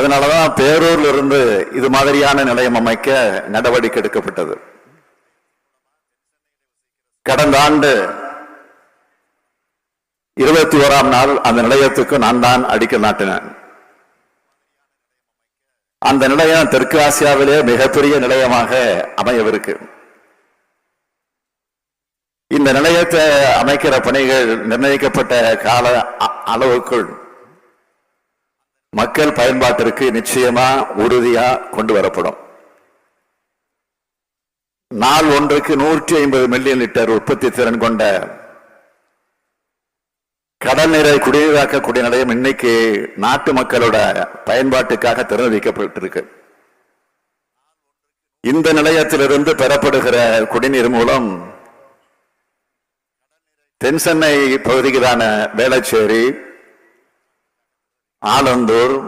அதனாலதான் பேரூர்ல இருந்து இது மாதிரியான நிலையம் அமைக்க நடவடிக்கை எடுக்கப்பட்டது. கடந்த ஆண்டு 21ஆம் நாள் அந்த நிலையத்துக்கு நான் தான் அடிக்கல் நாட்டினேன். அந்த நிலையம் தெற்கு ஆசியாவிலே மிகப்பெரிய நிலையமாக அமையவிருக்கு. இந்த நிலையத்தை அமைக்கிற பணிகள் நிர்ணயிக்கப்பட்ட கால அளவுக்குள் மக்கள் பயன்பாட்டிற்கு நிச்சயமா உறுதியா கொண்டு வரப்படும். நாள் ஒன்றுக்கு 150 மில்லியன் லிட்டர் உற்பத்தி திறன் கொண்ட கடல் நீரை குடிநீராக்கக்கூடிய நிலையம் இன்னைக்கு நாட்டு மக்களோட பயன்பாட்டுக்காக திறந்து வைக்கப்பட்டிருக்கு. இந்த நிலையத்திலிருந்து பெறப்படுகிற குடிநீர் மூலம் தென் சென்னை பகுதிகளான வேளச்சேரி, ஆலந்தூர்,